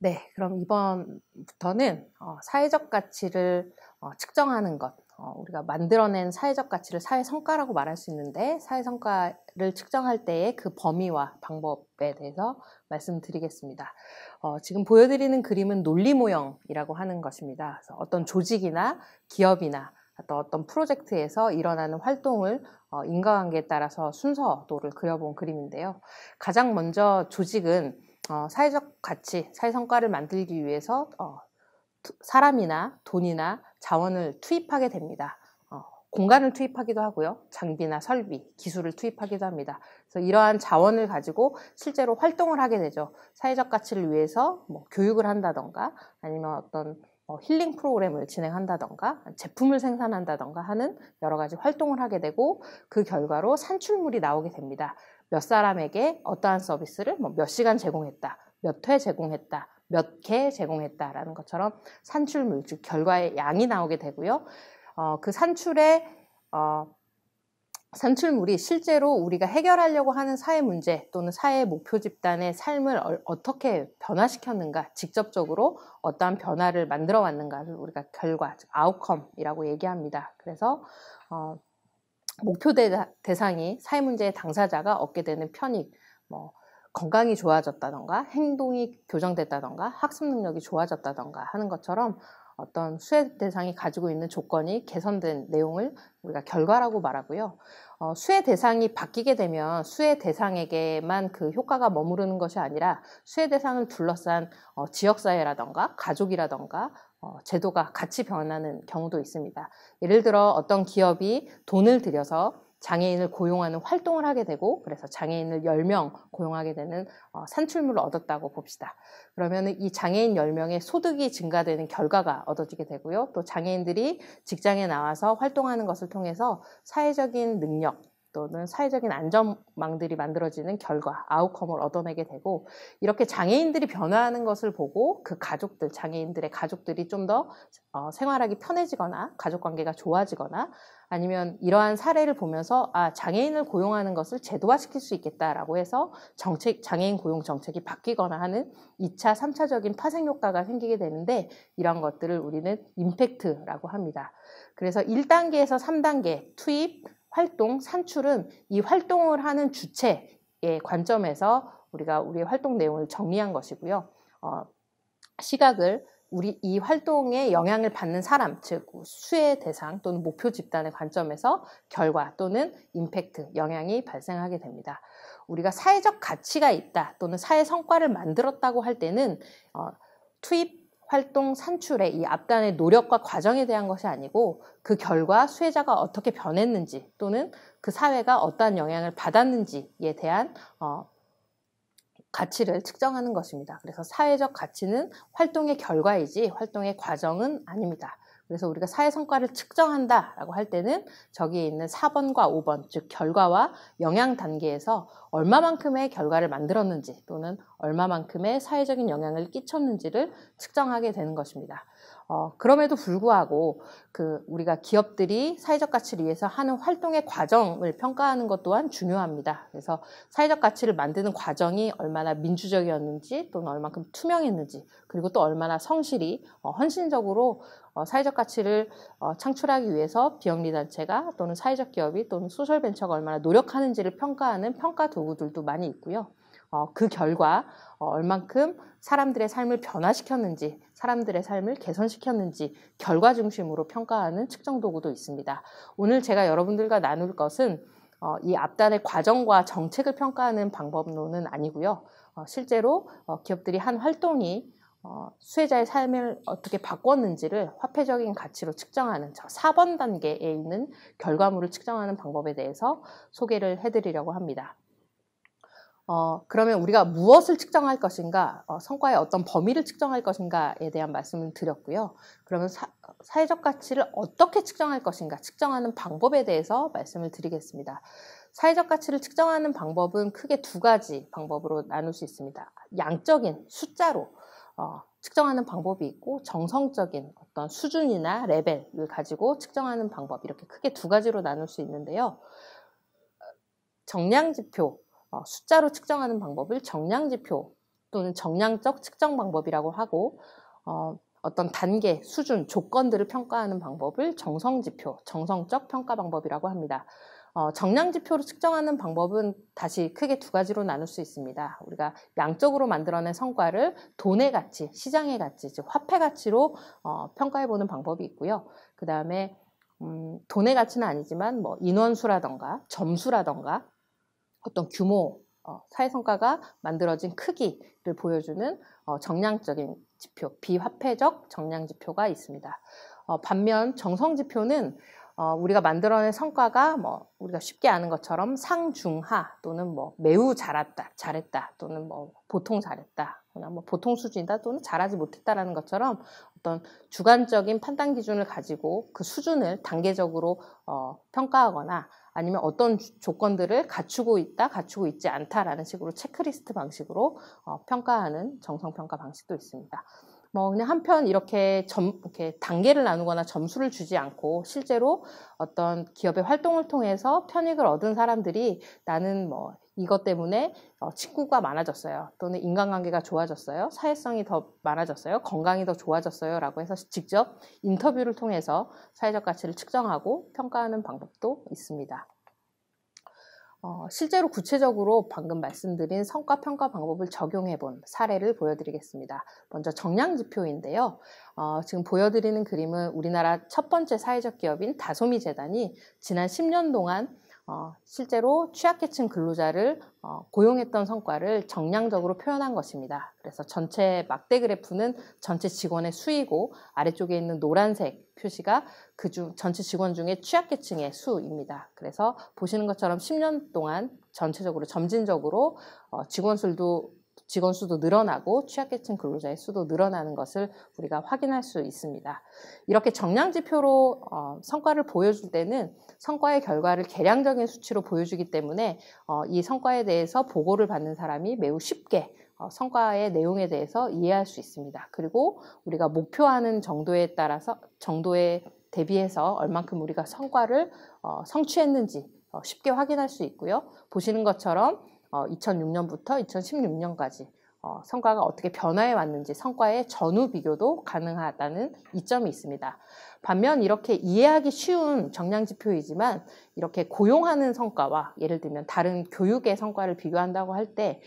네, 그럼 이번부터는 사회적 가치를 측정하는 것, 우리가 만들어낸 사회적 가치를 사회성과라고 말할 수 있는데 사회성과를 측정할 때의 그 범위와 방법에 대해서 말씀드리겠습니다. 지금 보여드리는 그림은 논리모형이라고 하는 것입니다. 그래서 어떤 조직이나 기업이나 어떤 프로젝트에서 일어나는 활동을 인과관계에 따라서 순서도를 그려본 그림인데요. 가장 먼저 조직은 사회적 가치, 사회성과를 만들기 위해서 사람이나 돈이나 자원을 투입하게 됩니다. 공간을 투입하기도 하고요. 장비나 설비, 기술을 투입하기도 합니다. 그래서 이러한 자원을 가지고 실제로 활동을 하게 되죠. 사회적 가치를 위해서 교육을 한다던가 아니면 어떤 힐링 프로그램을 진행한다던가 제품을 생산한다던가 하는 여러 가지 활동을 하게 되고 그 결과로 산출물이 나오게 됩니다. 몇 사람에게 어떠한 서비스를 몇 시간 제공했다, 몇 회 제공했다, 몇 개 제공했다라는 것처럼 산출물, 즉 결과의 양이 나오게 되고요. 그 산출물이 실제로 우리가 해결하려고 하는 사회 문제 또는 사회 목표 집단의 삶을 어떻게 변화시켰는가, 직접적으로 어떠한 변화를 만들어 왔는가를 우리가 결과, 즉 아웃컴이라고 얘기합니다. 그래서 목표 대상이 사회 문제의 당사자가 얻게 되는 편익, 건강이 좋아졌다던가 행동이 교정됐다던가 학습 능력이 좋아졌다던가 하는 것처럼 어떤 수혜 대상이 가지고 있는 조건이 개선된 내용을 우리가 결과라고 말하고요. 수혜 대상이 바뀌게 되면 수혜 대상에게만 그 효과가 머무르는 것이 아니라 수혜 대상을 둘러싼 지역사회라던가 가족이라던가 제도가 같이 변하는 경우도 있습니다. 예를 들어 어떤 기업이 돈을 들여서 장애인을 고용하는 활동을 하게 되고 그래서 장애인을 10명 고용하게 되는 산출물을 얻었다고 봅시다. 그러면 이 장애인 10명의 소득이 증가되는 결과가 얻어지게 되고요. 또 장애인들이 직장에 나와서 활동하는 것을 통해서 사회적인 능력 또는 사회적인 안전망들이 만들어지는 결과, 아웃컴을 얻어내게 되고 이렇게 장애인들이 변화하는 것을 보고 그 가족들, 장애인들의 가족들이 좀 더 생활하기 편해지거나 가족관계가 좋아지거나 아니면 이러한 사례를 보면서 장애인을 고용하는 것을 제도화시킬 수 있겠다라고 해서 장애인 고용 정책이 바뀌거나 하는 2차, 3차적인 파생효과가 생기게 되는데 이런 것들을 우리는 임팩트라고 합니다. 그래서 1단계에서 3단계 투입, 활동, 산출은 이 활동을 하는 주체의 관점에서 우리가 우리의 활동 내용을 정리한 것이고요. 시각을 이 활동에 영향을 받는 사람, 즉 수혜 대상 또는 목표 집단의 관점에서 결과 또는 임팩트, 영향이 발생하게 됩니다. 우리가 사회적 가치가 있다 또는 사회 성과를 만들었다고 할 때는 투입, 활동, 산출의 이 앞단의 노력과 과정에 대한 것이 아니고 그 결과 수혜자가 어떻게 변했는지 또는 그 사회가 어떠한 영향을 받았는지에 대한 가치를 측정하는 것입니다. 그래서 사회적 가치는 활동의 결과이지 활동의 과정은 아닙니다. 그래서 우리가 사회 성과를 측정한다라고 할 때는 저기에 있는 4번과 5번, 즉 결과와 영향 단계에서 얼마만큼의 결과를 만들었는지 또는 얼마만큼의 사회적인 영향을 끼쳤는지를 측정하게 되는 것입니다. 그럼에도 불구하고 우리가 기업들이 사회적 가치를 위해서 하는 활동의 과정을 평가하는 것 또한 중요합니다. 그래서 사회적 가치를 만드는 과정이 얼마나 민주적이었는지 또는 얼마큼 투명했는지 그리고 또 얼마나 성실히 헌신적으로 사회적 가치를 창출하기 위해서 비영리단체가 또는 사회적 기업이 또는 소셜벤처가 얼마나 노력하는지를 평가하는 평가 도구들도 많이 있고요. 그 결과 얼만큼 사람들의 삶을 변화시켰는지 사람들의 삶을 개선시켰는지 결과 중심으로 평가하는 측정 도구도 있습니다. 오늘 제가 여러분들과 나눌 것은 이 앞단의 과정과 정책을 평가하는 방법론은 아니고요. 실제로 기업들이 한 활동이 수혜자의 삶을 어떻게 바꿨는지를 화폐적인 가치로 측정하는 저 4번 단계에 있는 결과물을 측정하는 방법에 대해서 소개를 해드리려고 합니다. 그러면 우리가 무엇을 측정할 것인가, 성과의 어떤 범위를 측정할 것인가에 대한 말씀을 드렸고요. 그러면 사회적 가치를 어떻게 측정할 것인가, 측정하는 방법에 대해서 말씀을 드리겠습니다. 사회적 가치를 측정하는 방법은 크게 두 가지 방법으로 나눌 수 있습니다. 양적인 숫자로 측정하는 방법이 있고 정성적인 어떤 수준이나 레벨을 가지고 측정하는 방법, 이렇게 크게 두 가지로 나눌 수 있는데요. 정량지표, 숫자로 측정하는 방법을 정량지표 또는 정량적 측정 방법이라고 하고 어떤 단계, 수준, 조건들을 평가하는 방법을 정성지표, 정성적 평가 방법이라고 합니다. 정량지표로 측정하는 방법은 다시 크게 두 가지로 나눌 수 있습니다. 우리가 양적으로 만들어낸 성과를 돈의 가치, 시장의 가치, 즉 화폐 가치로 평가해보는 방법이 있고요. 그 다음에 돈의 가치는 아니지만 뭐 인원수라던가 점수라던가 어떤 규모, 사회성과가 만들어진 크기를 보여주는 정량적인 지표, 비화폐적 정량지표가 있습니다. 반면 정성지표는 우리가 만들어낸 성과가 뭐 우리가 쉽게 아는 것처럼 상중하 또는 뭐 매우 잘했다 또는 뭐 보통 잘했다, 그냥 뭐 보통 수준이다 또는 잘하지 못했다라는 것처럼 어떤 주관적인 판단 기준을 가지고 그 수준을 단계적으로 평가하거나 아니면 어떤 조건들을 갖추고 있다, 갖추고 있지 않다라는 식으로 체크리스트 방식으로 평가하는 정성평가 방식도 있습니다. 뭐 그냥 한편 이렇게 단계를 나누거나 점수를 주지 않고 실제로 어떤 기업의 활동을 통해서 편익을 얻은 사람들이 나는 뭐 이것 때문에 친구가 많아졌어요. 또는 인간관계가 좋아졌어요. 사회성이 더 많아졌어요. 건강이 더 좋아졌어요. 라고 해서 직접 인터뷰를 통해서 사회적 가치를 측정하고 평가하는 방법도 있습니다. 실제로 구체적으로 방금 말씀드린 성과평가 방법을 적용해 본 사례를 보여드리겠습니다. 먼저 정량지표인데요. 지금 보여드리는 그림은 우리나라 첫 번째 사회적 기업인 다소미 재단이 지난 10년 동안 실제로 취약계층 근로자를 고용했던 성과를 정량적으로 표현한 것입니다. 그래서 전체 막대 그래프는 전체 직원의 수이고 아래쪽에 있는 노란색 표시가 그중 전체 직원 중에 취약계층의 수입니다. 그래서 보시는 것처럼 10년 동안 전체적으로 점진적으로 직원 수도 늘어나고 취약계층 근로자의 수도 늘어나는 것을 우리가 확인할 수 있습니다. 이렇게 정량지표로 성과를 보여줄 때는 성과의 결과를 계량적인 수치로 보여주기 때문에 이 성과에 대해서 보고를 받는 사람이 매우 쉽게 성과의 내용에 대해서 이해할 수 있습니다. 그리고 우리가 목표하는 정도에 대비해서 얼만큼 우리가 성과를 성취했는지 쉽게 확인할 수 있고요. 보시는 것처럼 2006년부터 2016년까지 성과가 어떻게 변화해 왔는지 성과의 전후 비교도 가능하다는 이점이 있습니다. 반면 이렇게 이해하기 쉬운 정량지표이지만 이렇게 고용하는 성과와 예를 들면 다른 교육의 성과를 비교한다고 할 때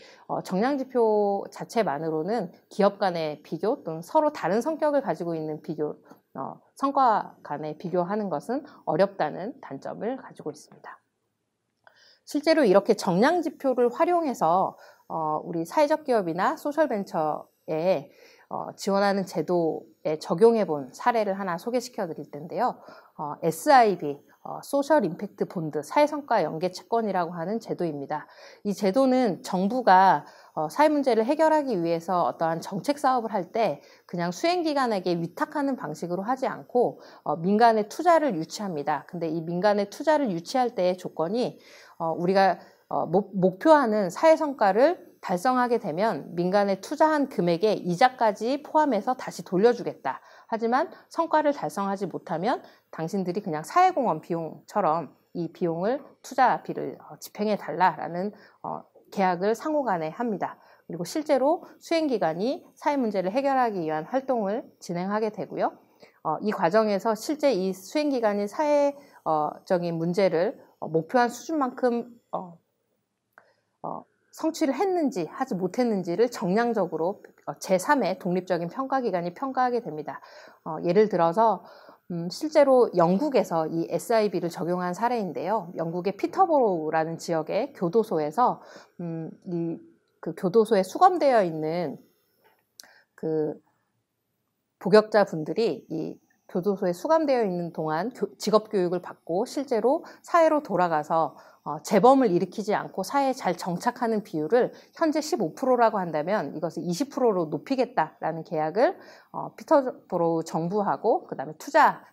정량지표 자체만으로는 기업 간의 비교 또는 서로 다른 성격을 가지고 있는 비교, 성과 간의 비교하는 것은 어렵다는 단점을 가지고 있습니다. 실제로 이렇게 정량지표를 활용해서 우리 사회적 기업이나 소셜벤처에 지원하는 제도에 적용해 본 사례를 하나 소개시켜 드릴 텐데요. SIB, 소셜 임팩트 본드, 사회성과 연계 채권이라고 하는 제도입니다. 이 제도는 정부가 사회 문제를 해결하기 위해서 어떠한 정책 사업을 할 때 그냥 수행기관에게 위탁하는 방식으로 하지 않고 민간의 투자를 유치합니다. 근데 이 민간의 투자를 유치할 때의 조건이 우리가 목표하는 사회성과를 달성하게 되면 민간에 투자한 금액의 이자까지 포함해서 다시 돌려주겠다. 하지만 성과를 달성하지 못하면 당신들이 그냥 사회공헌 비용처럼 이 비용을 투자비를 집행해 달라라는 계약을 상호간에 합니다. 그리고 실제로 수행기관이 사회 문제를 해결하기 위한 활동을 진행하게 되고요. 이 과정에서 실제 이 수행기관이 사회적인 문제를 목표한 수준만큼 성취를 했는지 하지 못했는지를 정량적으로 제3의 독립적인 평가기관이 평가하게 됩니다. 예를 들어서 실제로 영국에서 이 SIB를 적용한 사례인데요. 영국의 피터보로우라는 지역의 교도소에서 그 교도소에 수감되어 있는 그 복역자분들이 이 교도소에 수감되어 있는 동안 직업교육을 받고 실제로 사회로 돌아가서 재범을 일으키지 않고 사회에 잘 정착하는 비율을 현재 15%라고 한다면 이것을 20%로 높이겠다라는 계약을 피터보로우 정부하고 그다음에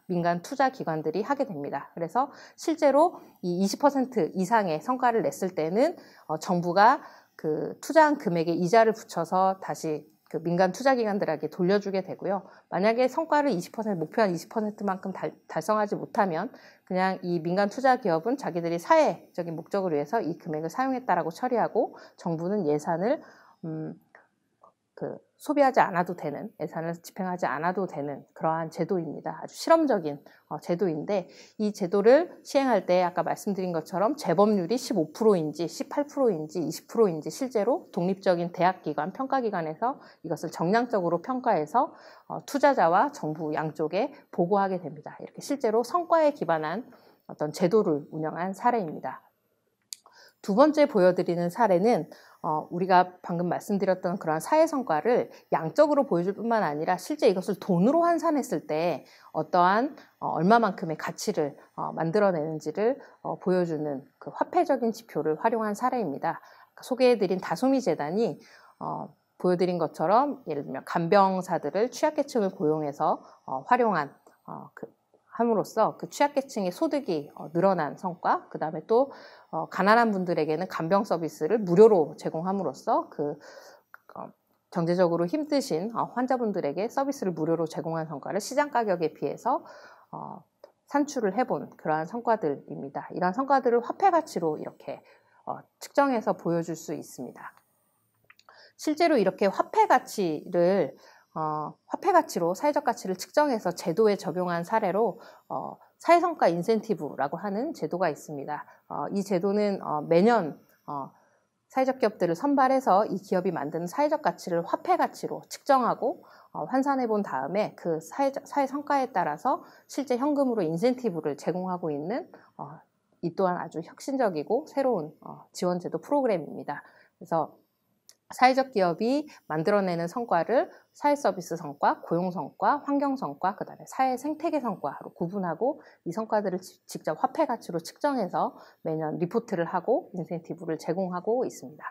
민간 투자 기관들이 하게 됩니다. 그래서 실제로 이 20% 이상의 성과를 냈을 때는 정부가 그 투자한 금액에 이자를 붙여서 다시 그 민간 투자기관들에게 돌려주게 되고요. 만약에 성과를 20%, 목표한 20%만큼 달성하지 못하면 그냥 이 민간 투자기업은 자기들이 사회적인 목적을 위해서 이 금액을 사용했다라고 처리하고 정부는 예산을 소비하지 않아도 되는, 예산을 집행하지 않아도 되는 그러한 제도입니다. 아주 실험적인 제도인데, 이 제도를 시행할 때 아까 말씀드린 것처럼 재범률이 15%인지 18%인지 20%인지 실제로 독립적인 대학기관, 평가기관에서 이것을 정량적으로 평가해서 투자자와 정부 양쪽에 보고하게 됩니다. 이렇게 실제로 성과에 기반한 어떤 제도를 운영한 사례입니다. 두 번째 보여드리는 사례는 우리가 방금 말씀드렸던 그런 사회 성과를 양적으로 보여줄 뿐만 아니라 실제 이것을 돈으로 환산했을 때 어떠한 얼마만큼의 가치를 만들어내는지를 보여주는 그 화폐적인 지표를 활용한 사례입니다. 소개해드린 다솜이 재단이 보여드린 것처럼 예를 들면 간병사들을 취약계층을 고용해서 활용한 함으로써 그 취약계층의 소득이 늘어난 성과, 그 다음에 또 가난한 분들에게는 간병 서비스를 무료로 제공함으로써 경제적으로 힘드신 환자분들에게 서비스를 무료로 제공한 성과를 시장 가격에 비해서 산출을 해본 그러한 성과들입니다. 이러한 성과들을 화폐 가치로 이렇게 측정해서 보여줄 수 있습니다. 실제로 이렇게 화폐 가치로 사회적 가치를 측정해서 제도에 적용한 사례로 사회성과 인센티브라고 하는 제도가 있습니다. 이 제도는 매년 사회적 기업들을 선발해서 이 기업이 만드는 사회적 가치를 화폐 가치로 측정하고 환산해 본 다음에 그 사회 성과에 따라서 실제 현금으로 인센티브를 제공하고 있는 이 또한 아주 혁신적이고 새로운 지원 제도 프로그램입니다. 그래서 사회적 기업이 만들어내는 성과를 사회 서비스 성과, 고용 성과, 환경 성과, 그 다음에 사회 생태계 성과로 구분하고 이 성과들을 직접 화폐 가치로 측정해서 매년 리포트를 하고 인센티브를 제공하고 있습니다.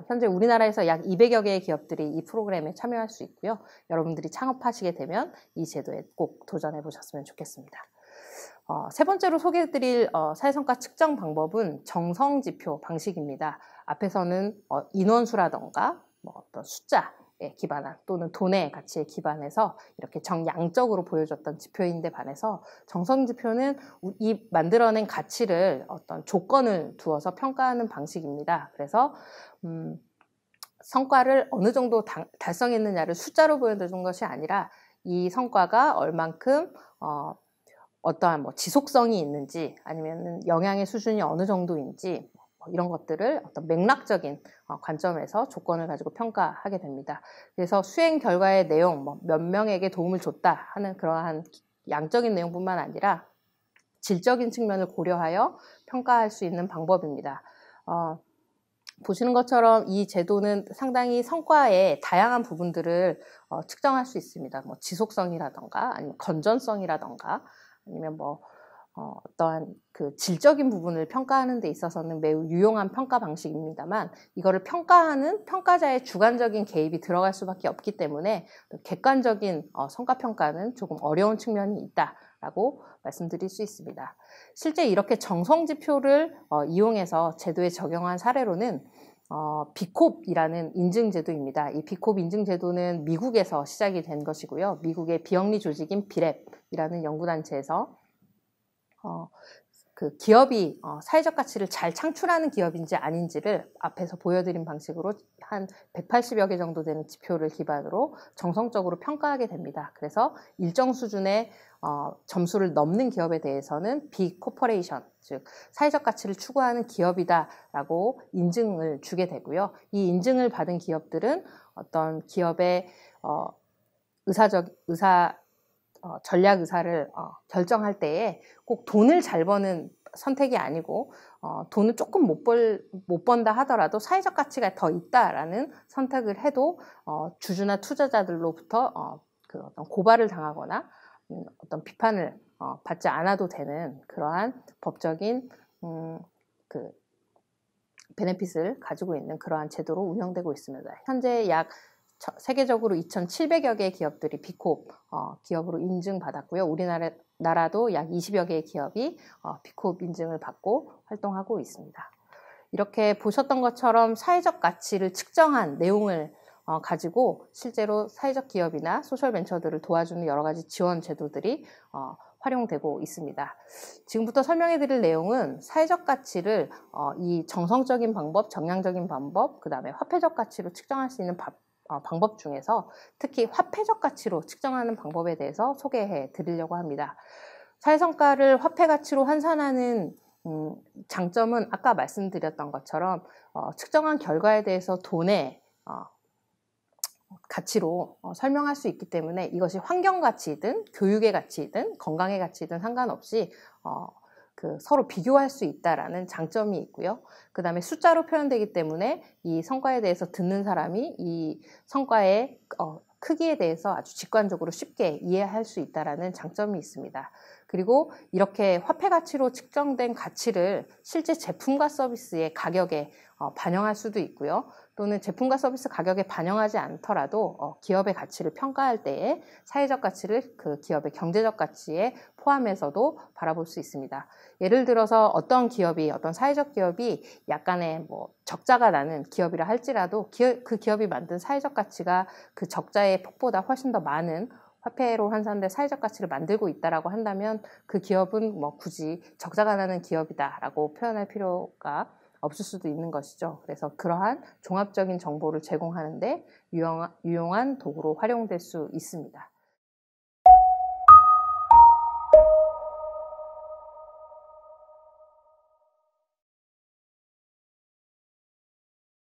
현재 우리나라에서 약 200여 개의 기업들이 이 프로그램에 참여할 수 있고요. 여러분들이 창업하시게 되면 이 제도에 꼭 도전해 보셨으면 좋겠습니다. 세 번째로 소개해드릴 사회성과 측정 방법은 정성지표 방식입니다. 앞에서는 인원수라던가 어떤 숫자에 기반한 또는 돈의 가치에 기반해서 이렇게 정양적으로 보여줬던 지표인데 반해서 정성지표는 이 만들어낸 가치를 어떤 조건을 두어서 평가하는 방식입니다. 그래서 성과를 어느 정도 달성했느냐를 숫자로 보여주는 것이 아니라 이 성과가 얼만큼 어떠한 지속성이 있는지 아니면 영향의 수준이 어느 정도인지 이런 것들을 어떤 맥락적인 관점에서 조건을 가지고 평가하게 됩니다. 그래서 수행 결과의 내용, 몇 명에게 도움을 줬다 하는 그러한 양적인 내용뿐만 아니라 질적인 측면을 고려하여 평가할 수 있는 방법입니다. 보시는 것처럼 이 제도는 상당히 성과의 다양한 부분들을 측정할 수 있습니다. 지속성이라던가 아니면 건전성이라던가 아니면 어떠한 그 질적인 부분을 평가하는 데 있어서는 매우 유용한 평가 방식입니다만 이거를 평가하는 평가자의 주관적인 개입이 들어갈 수밖에 없기 때문에 객관적인 성과평가는 조금 어려운 측면이 있다라고 말씀드릴 수 있습니다. 실제 이렇게 정성지표를 이용해서 제도에 적용한 사례로는 비콥이라는 인증제도입니다. 이 비콥 인증제도는 미국에서 시작이 된 것이고요. 미국의 비영리 조직인 비랩이라는 연구단체에서 그 기업이 사회적 가치를 잘 창출하는 기업인지 아닌지를 앞에서 보여드린 방식으로 한 180여 개 정도 되는 지표를 기반으로 정성적으로 평가하게 됩니다. 그래서 일정 수준의 점수를 넘는 기업에 대해서는 비코퍼레이션, 즉 사회적 가치를 추구하는 기업이다라고 인증을 주게 되고요. 이 인증을 받은 기업들은 어떤 기업의 전략 의사를 결정할 때에 꼭 돈을 잘 버는 선택이 아니고 돈을 조금 못 번다 하더라도 사회적 가치가 더 있다라는 선택을 해도 주주나 투자자들로부터 그 어떤 고발을 당하거나 어떤 비판을 받지 않아도 되는 그러한 법적인 그 베네핏을 가지고 있는 그러한 제도로 운영되고 있습니다. 현재 약 세계적으로 2,700여 개의 기업들이 비콥 기업으로 인증받았고요. 우리나라도 약 20여 개의 기업이 비콥 인증을 받고 활동하고 있습니다. 이렇게 보셨던 것처럼 사회적 가치를 측정한 내용을 가지고 실제로 사회적 기업이나 소셜벤처들을 도와주는 여러 가지 지원 제도들이 활용되고 있습니다. 지금부터 설명해 드릴 내용은 사회적 가치를 이 정성적인 방법, 정량적인 방법, 그 다음에 화폐적 가치로 측정할 수 있는 방법 중에서 특히 화폐적 가치로 측정하는 방법에 대해서 소개해 드리려고 합니다. 사회성과를 화폐 가치로 환산하는 장점은 아까 말씀드렸던 것처럼 측정한 결과에 대해서 돈의 가치로 설명할 수 있기 때문에 이것이 환경 가치든 교육의 가치든 건강의 가치든 상관없이 서로 비교할 수 있다라는 장점이 있고요. 그 다음에 숫자로 표현되기 때문에 이 성과에 대해서 듣는 사람이 이 성과의 크기에 대해서 아주 직관적으로 쉽게 이해할 수 있다라는 장점이 있습니다. 그리고 이렇게 화폐 가치로 측정된 가치를 실제 제품과 서비스의 가격에 반영할 수도 있고요. 또는 제품과 서비스 가격에 반영하지 않더라도 기업의 가치를 평가할 때에 사회적 가치를 그 기업의 경제적 가치에 포함해서도 바라볼 수 있습니다. 예를 들어서 어떤 사회적 기업이 약간의 적자가 나는 기업이라 할지라도 그 기업이 만든 사회적 가치가 그 적자의 폭보다 훨씬 더 많은 화폐로 환산된 사회적 가치를 만들고 있다라고 한다면 그 기업은 굳이 적자가 나는 기업이다라고 표현할 필요가 없을 수도 있는 것이죠. 그래서 그러한 종합적인 정보를 제공하는 데 유용한 도구로 활용될 수 있습니다.